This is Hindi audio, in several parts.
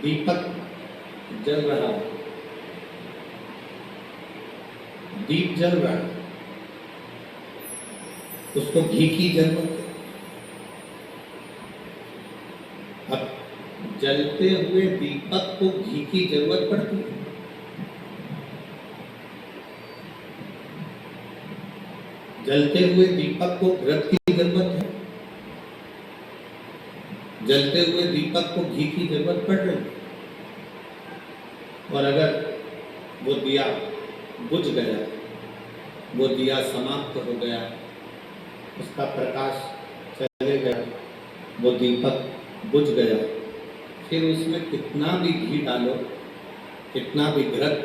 दीपक जल रहा है, दीप जल रहा है, उसको घी की जरूरत है। अब जलते हुए दीपक को घी की जरूरत पड़ती है। जलते हुए दीपक को घृत की जरूरत है, जलते हुए दीपक को घी की जरूरत पड़ रही है। और अगर वो दिया बुझ गया, वो दिया समाप्त हो गया, उसका प्रकाश चले गया, वो दीपक बुझ गया, फिर उसमें कितना भी घी डालो, कितना भी घृत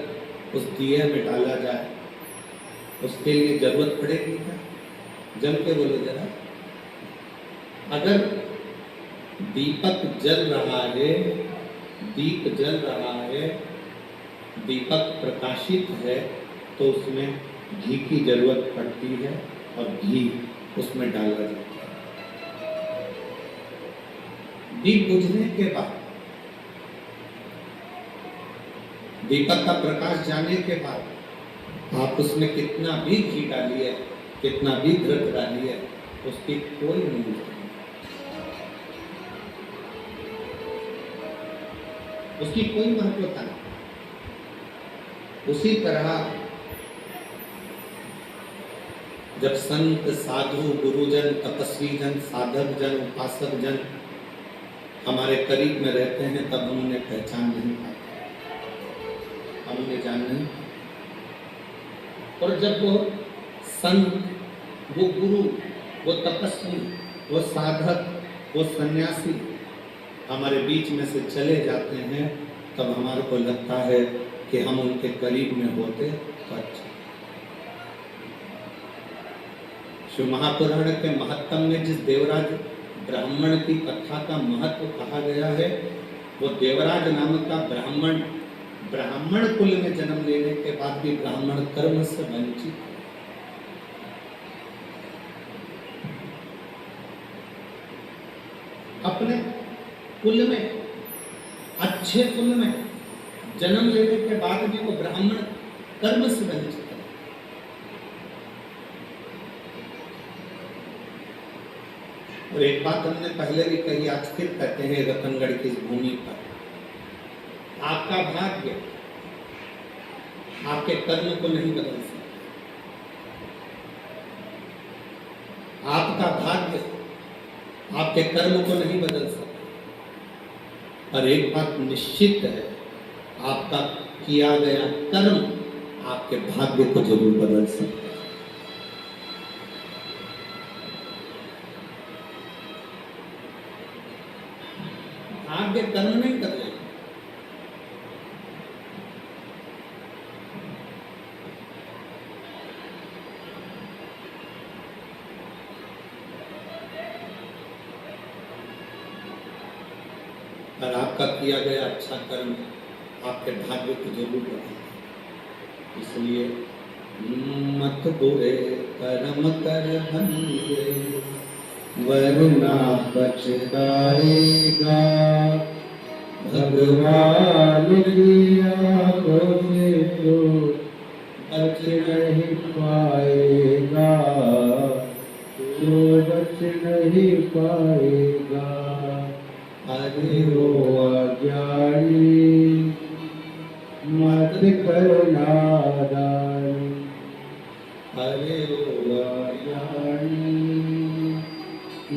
उस दिए में डाला जाए, उसके लिए जरूरत पड़ेगी क्या? जल के बोलो जरा। अगर दीपक जल रहा है, दीप जल रहा है, दीपक प्रकाशित है, तो उसमें घी की जरूरत पड़ती है और घी उसमें डाला जाता है। दीप बुझने के बाद, दीपक का प्रकाश जाने के बाद आप उसमें कितना भी घी डालिए, कितना भी घृत डालिए, उसकी कोई मूल्य नहीं, उसकी कोई महत्वता नहीं। उसी तरह जब संत, साधु, गुरुजन, तपस्वी जन, साधक जन, उपासक जन हमारे करीब में रहते हैं, तब हम उन्हें पहचान नहीं पाते, हम उन्हें जान नहीं। और जब वो संत, वो गुरु, वो तपस्वी, वो साधक, वो सन्यासी हमारे बीच में से चले जाते हैं, तब हमारे को लगता है कि हम उनके करीब में होते तो अच्छा। शिव महापुराण के महत्तम में जिस देवराज ब्राह्मण की कथा का महत्व कहा गया है, वो देवराज नामक का ब्राह्मण, ब्राह्मण कुल में जन्म लेने के बाद भी ब्राह्मण कर्म से वंचित है। अपने कुल में, अच्छे कुल में जन्म लेने के बाद भी वो ब्राह्मण कर्म से वंचित है। और एक बात हमने पहले भी कही, आज फिर कहते हैं रतनगढ़ की इस भूमि पर, आपका भाग्य आपके कर्म को नहीं बदल सकता, आपका भाग्य आपके कर्म को नहीं बदल सकता। और एक बात निश्चित है, आपका किया गया कर्म आपके भाग्य को जरूर बदल सकता है। भाग्य कर्म नहीं बदलेगा। और आपका किया गया अच्छा कर्म आपके भाग्य को जरूर बढ़ाएगा। इसलिए मत बुरे कर्म कर बंदे, वरना पछताएगा, भगवान की आंखों से तो बच नहीं पाएगा, तो बच नहीं पाएगा। अरे वो अज्ञानी मत कर नादानी, अरे वो अज्ञानी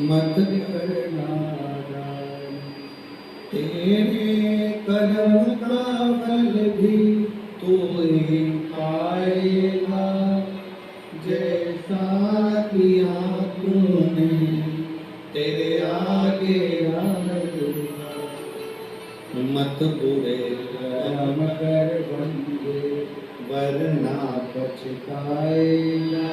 मत कर नादानी। तेरे कर्म का फल भी तू ही पाएगा, जैसा किया तूने तेरे आगे मत बुरे कर्म कर बंदे, वरना पछताएगा,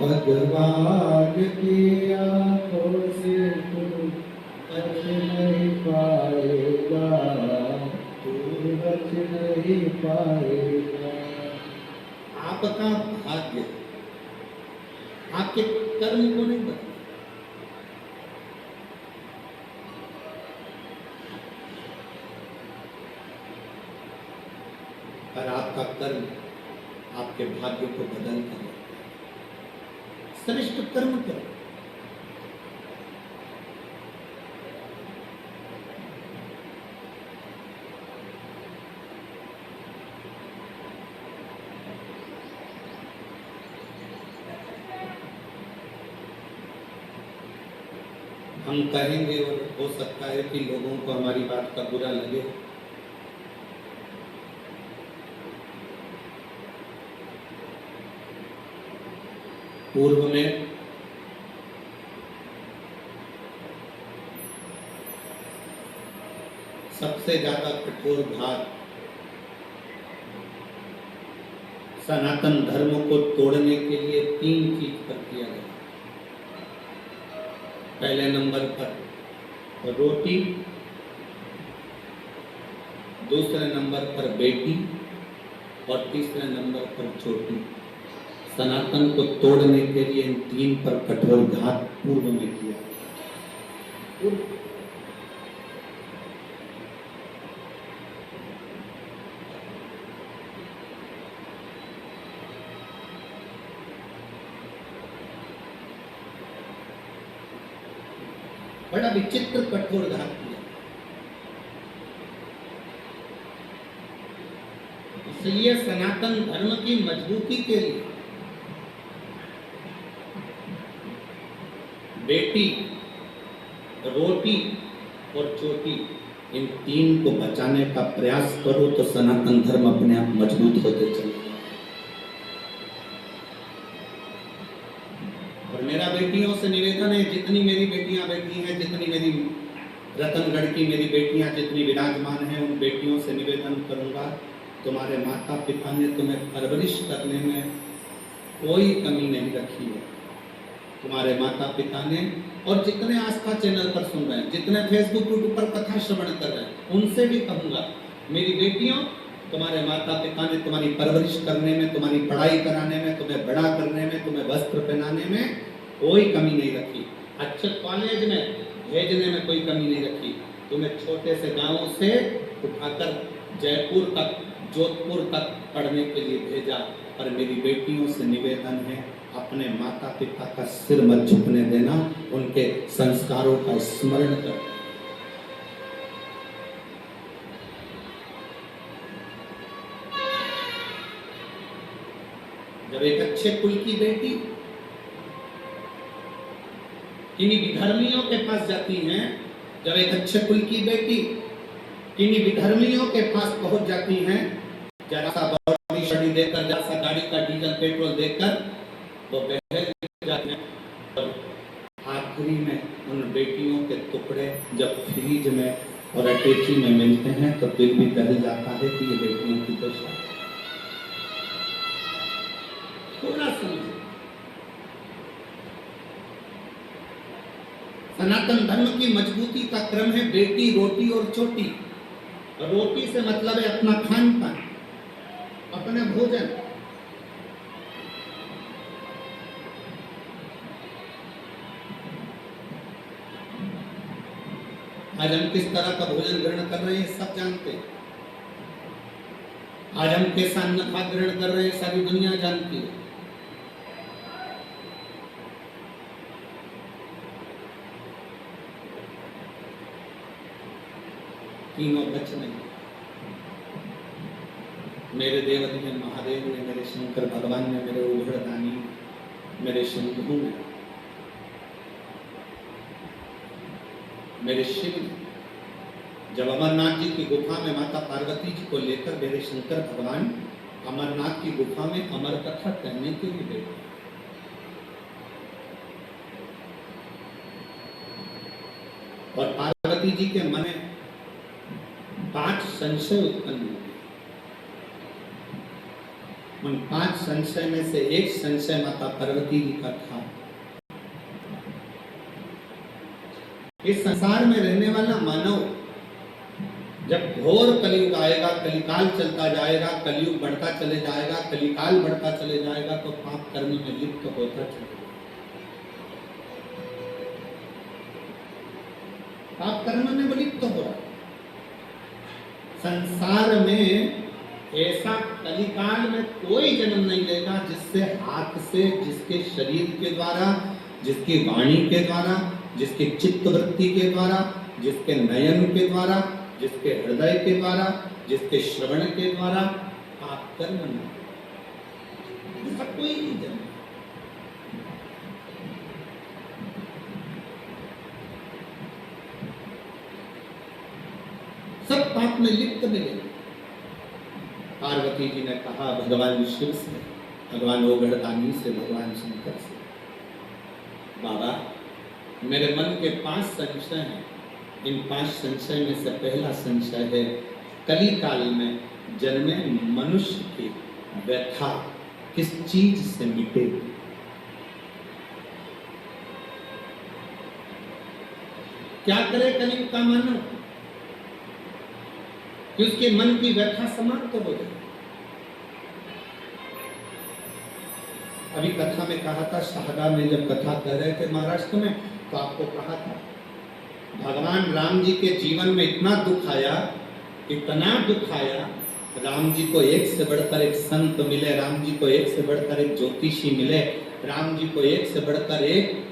भगवान की आंखों से तू बच नहीं पाएगा, तू बच नहीं पाएगा। आपका भाग्य आपके कर्म को नहीं बदला। और आपका कर्म आपके भाग्य को बदल कर श्रेष्ठ कर्म करो। हम कहेंगे और हो सकता है कि लोगों को हमारी बात का बुरा लगे, पूर्व में सबसे ज्यादा कठोर घात सनातन धर्म को तोड़ने के लिए 3 चीज पर किया गया। पहले नंबर पर रोटी, दूसरे नंबर पर बेटी और तीसरे नंबर पर चोटी। सनातन को तोड़ने के लिए इन 3 पर कठोर घात पूर्व में किया। बड़ा विचित्र कठोर घात किया। इसलिए सनातन धर्म की मजबूती के लिए बेटी, रोटी और चोटी, इन 3 को बचाने का प्रयास करो तो सनातन धर्म अपने आप मजबूत होते चले। और मेरा बेटियों से निवेदन है, जितनी मेरी बेटियां बैठी हैं, जितनी मेरी रतनगढ़ की मेरी बेटियां जितनी विराजमान हैं, उन बेटियों से निवेदन करूंगा, तुम्हारे माता पिता ने तुम्हें परवरिश करने में कोई कमी नहीं रखी है। तुम्हारे माता पिता ने, और जितने आस्था चैनल पर सुन रहे हैं, जितने फेसबुक यूट्यूब पर कथा श्रवण कर रहे हैं, उनसे भी कहूंगा, मेरी बेटियों, तुम्हारे माता पिता ने तुम्हारी परवरिश करने में, तुम्हारी पढ़ाई कराने में, तुम्हें बड़ा करने में, तुम्हें वस्त्र पहनाने में कोई कमी नहीं रखी। अच्छे कॉलेज में भेजने में कोई कमी नहीं रखी। तुम्हें छोटे से गांव से उठाकर जयपुर तक, जोधपुर तक पढ़ने के लिए भेजा। पर मेरी बेटियों से निवेदन है, अपने माता पिता का सिर मत झुकने देना, उनके संस्कारों का स्मरण कर। जब एक अच्छे कुल की बेटी किन्हीं विधर्मियों के पास जाती हैं, जब एक अच्छे कुल की बेटी किन्हीं विधर्मियों के पास पहुंच जाती हैं, जरा सा बॉडी शॉडी देकर, जरा सा गाड़ी का डीजल पेट्रोल देकर, तो बहल जाते हैं। और आखिरी में उन बेटियों के टुकड़े जब फ्रीज में और अटैची में मिलते हैं तो दिल भी दहल जाता है कि ये बेटियों की दशा। थोड़ा समझो, सनातन धर्म की मजबूती का क्रम है बेटी, रोटी और चोटी। रोटी से मतलब है अपना खान पान, अपना भोजन। आज हम किस तरह का भोजन ग्रहण कर रहे हैं सब जानते हैं। आज हम कैसा अन्न खाद्य ग्रहण कर रहे हैं सारी दुनिया जानती है। तीनों बच नहीं। मेरे देवदेव ने, महादेव ने, मेरे शंकर भगवान ने, मेरे उभरदानी, मेरे शंभु ने, मेरे शिव ने, जब अमरनाथ जी की गुफा में माता पार्वती जी को लेकर मेरे शंकर भगवान अमरनाथ की गुफा में अमर कथा कहने के लिए गए, और पार्वती जी के मन में 5 संशय उत्पन्न हुए। उन 5 संशय में से एक संशय माता पार्वती जी का था, इस संसार में रहने वाला मानव जब घोर कलयुग आएगा, कलिकाल चलता जाएगा, कलयुग बढ़ता चले जाएगा, कलिकाल बढ़ता चले जाएगा, तो पाप कर्म में लिप्त होता चलेगा। पाप कर्म में लिप्त हो रहा। संसार में ऐसा कलिकाल में कोई जन्म नहीं लेगा जिससे हाथ से, जिसके शरीर के द्वारा, जिसकी वाणी के द्वारा, जिसके चित्त वृत्ति के द्वारा, जिसके नयन के द्वारा, जिसके हृदय के द्वारा, जिसके श्रवण के द्वारा आप कर्म न, ऐसा कोई नहीं जन्म। सब पाप में लिप्त मिले। पार्वती जी ने कहा भगवान शिव से, भगवान ओगढ़दानी से, भगवान शंकर से, बाबा मेरे मन के 5 संशय हैं। इन 5 संशय में से पहला संशय है कली काल में जन्मे मनुष्य की व्यथा किस चीज से मिटेगी। क्या करे कलियुग का मानव कि उसके मन की व्यथा समाप्त हो जाए। अभी कथा में कहा था, शाहदा में जब कथा कर रहे थे महाराष्ट्र में, तो आपको कहा था भगवान राम जी के जीवन में इतना दुख आया, इतना दुख आया, राम जी को एक से बढ़कर एक संत मिले, राम जी को एक से बढ़कर एक ज्योतिषी मिले, राम जी को एक से बढ़कर एक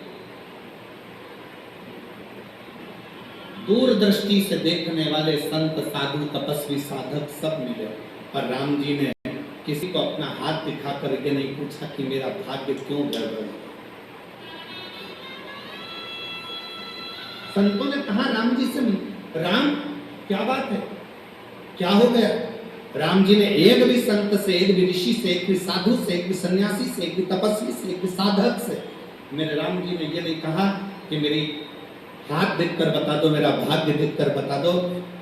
दूरदृष्टि से देखने वाले संत, साधु, तपस्वी, साधक सब मिले। पर राम जी ने किसी को अपना हाथ दिखाकर ये नहीं पूछा कि मेरा भाग्य क्यों गड़बड़ है। संतों ने कहा राम जी से, राम क्या बात है, क्या हो गया। राम जी ने एक भी संत से, एक भी ऋषि से, एक भी साधु से, एक भी सन्यासी से, एक भी तपस्वी से, एक भी साधक से, मेरे राम जी ने ये नहीं कहा कि मेरी हाथ देखकर बता दो, मेरा भाग्य देखकर बता दो,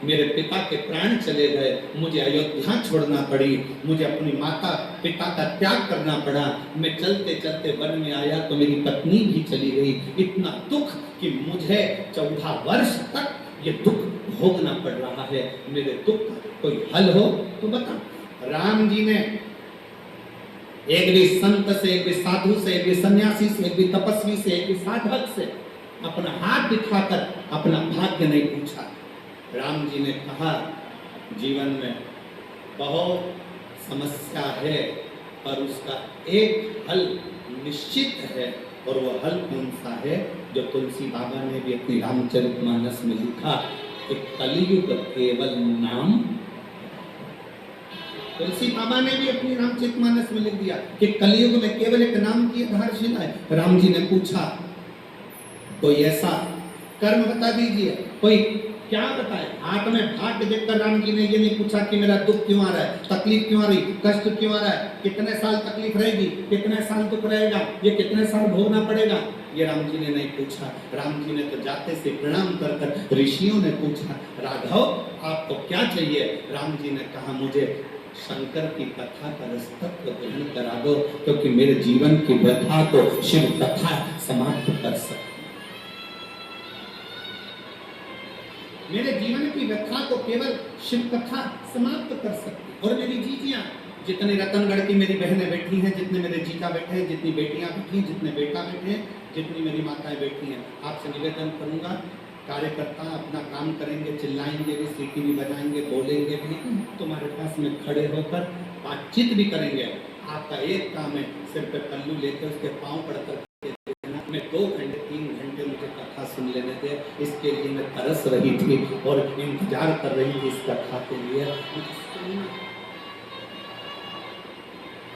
मेरे पिता के प्राण चले गए, मुझे अयोध्या छोड़ना पड़ी, मुझे अपनी माता पिता का त्याग करना पड़ा, मैं चलते चलते वन में आया तो मेरी पत्नी भी चली गई, इतना दुख कि मुझे 14 वर्ष तक ये दुख भोगना पड़ रहा है, मेरे दुख का कोई हल हो तो बता। राम जी ने एक भी संत से, एक भी साधु से, एक भी सन्यासी से, एक भी तपस्वी से, एक भी साधक से अपना हाथ दिखाकर अपना भाग्य नहीं पूछा। राम जी ने कहा जीवन में बहुत समस्या है पर उसका एक हल निश्चित है, और वो हल कौन सा है जो तुलसी बाबा ने भी अपनी रामचरितमानस में लिखा कि कलियुग केवल नाम। तुलसी बाबा ने भी अपनी रामचरितमानस में लिख दिया कि कलियुग में केवल एक नाम की आधारशिला है। राम जी ने पूछा कोई ऐसा कर्म बता दीजिए, कोई क्या बताए। हाथ में भाग्य देखकर राम जी ने ये नहीं पूछा कि मेरा दुख क्यों आ रहा है, तकलीफ क्यों आ रही, कष्ट क्यों आ रहा है, कितने साल तकलीफ रहेगी, कितने साल दुख रहेगा, ये कितने साल भोगना पड़ेगा, ये राम जी ने नहीं पूछा। राम जी ने तो जाते से प्रणाम कर कर ऋषियों ने पूछा राघव आपको क्या चाहिए। राम जी ने कहा मुझे शंकर की कथा का रसतत्व ग्रहण करा दो, क्योंकि मेरे जीवन की व्यथा को शिव कथा समाप्त कर सकती, मेरे जीवन की व्यथा को केवल शिव कथा समाप्त कर सकती। और मेरी जीजियां, जितने रतनगढ़ की मेरी बहनें बैठी हैं, जितने मेरे जीजा बैठे हैं, जितनी बेटियां बैठी हैं, जितने बेटा बैठे हैं, जितनी मेरी माताएं बैठी हैं, आपसे निवेदन करूंगा कार्यकर्ता अपना काम करेंगे, चिल्लाएंगे भी, सीटी भी बजाएंगे, बोलेंगे भी, तुम्हारे पास में खड़े होकर बातचीत भी करेंगे। आपका एक काम है, सिर पे पल्लू लेकर उसके पाँव पड़कर मैं 2 घंटे 3 घंटे मुझे कथा सुन लेने दे, इसके लिए मैं तरस रही थी और इंतजार कर रही थी इस कथा के लिए।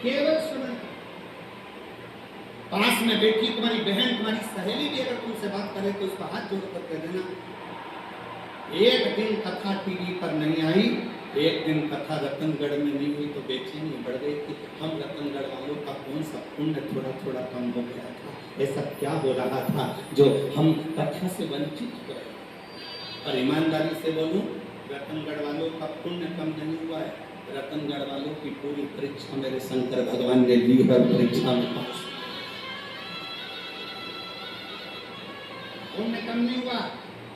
केवल सुना, पास में बैठी तुम्हारी बहन, तुम्हारी सहेली भी अगर तुमसे बात करे तो उसका हाथ जोड़कर कह देना। एक दिन कथा टीवी पर नहीं आई, एक दिन कथा रतनगढ़ में नहीं हुई तो बेचैनी बढ़ गई कि हम रतनगढ़ वालों का कौन सा पुण्य थोड़ा थोड़ा कम हो गया था, ऐसा क्या हो रहा था जो हम कथा से वंचित हो रहे। और ईमानदारी से बोलूं, रतनगढ़ वालों का पुण्य कम नहीं हुआ है, रतनगढ़ वालों की पूरी परीक्षा मेरे शंकर भगवान ने ली है, परीक्षा में पास। पुण्य कम नहीं हुआ,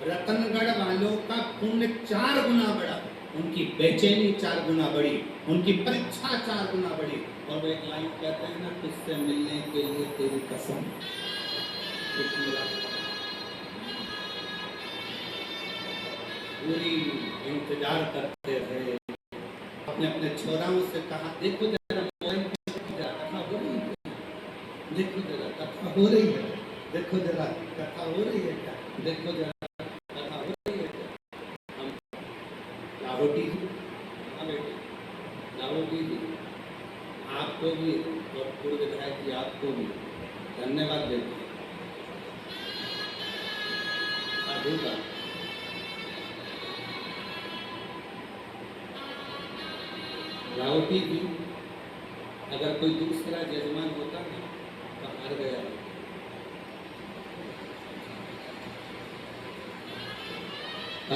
रतनगढ़ वालों का पुण्य 4 गुना बढ़ा, उनकी बेचैनी 4 गुना बढ़ी, उनकी परीक्षा 4 गुना बढ़ी। और वो एक लाइन कहते हैं ना, तुझसे मिलने के लिए तेरी कसम, पूरी इंतजार करते रहे, ने अपने छोराओं से कहा, देखो जरा मोबाइल पे कथा हो रही है, देखो जरा कथा हो रही है, देखो जरा कथा हो रही है क्या, देखो जरा कथा हो रही है क्या। हम लाहौटी जी, हाँ बेटे लाहौटी जी, आपको भी और पूर्व विधायक जी आपको भी धन्यवाद देते हैं। साधु का रावटी जी, अगर कोई दूसरा जजमान होता ना तो हार गया।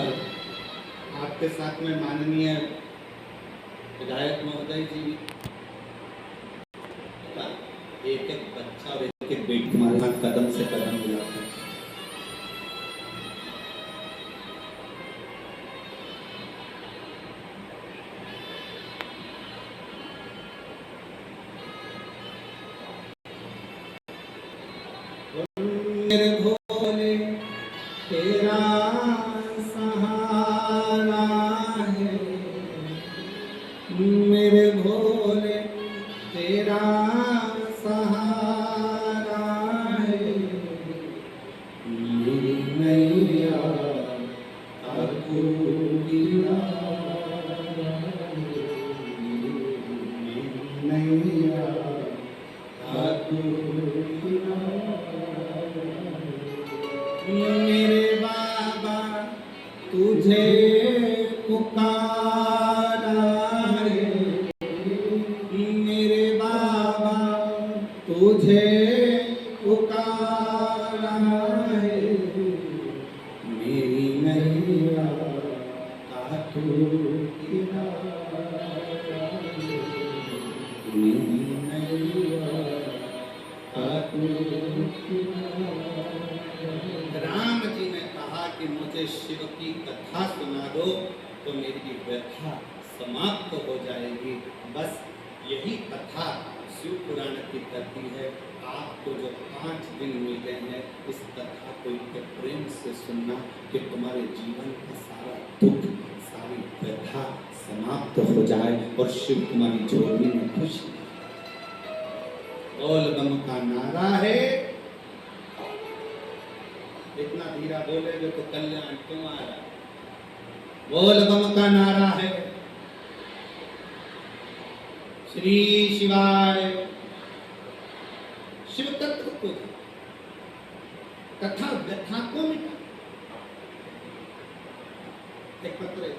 और आपके साथ में माननीय विधायक महोदय जी भी, एक एक बच्चा और एक एक बेटी हमारे साथ कदम से कदम मिलाते हैं। मेरे भोले तेरा सहारा है, मेरे भोले तेरा सहारा है, मेरी नैया आपको गिरा, नैया आपको गिरा। मेरे बाबा तुझे पुकारा है, मेरे बाबा तुझे पुकारा है, मेरी नैया तू किनारा, मेरी नैया तू किनारा। राम जी ने कहा कि मुझे शिव की कथा सुना दो तो मेरी व्यथा समाप्त हो जाएगी। बस यही कथा शिव पुराण की करती है। आपको जो 5 दिन मिले हैं, इस कथा को इतने प्रेम से सुनना कि तुम्हारे जीवन का सारा दुख, सारी व्यथा समाप्त हो जाए और शिव तुम्हारी झोली में खुशी। बोल बम का नारा है, इतना धीरा बोलेगे तो कल्याण तुम्हारा। बोल बम का नारा है, श्री शिवाय। शिव तत्व को कथा व्यथा को मिटा। एक पत्र है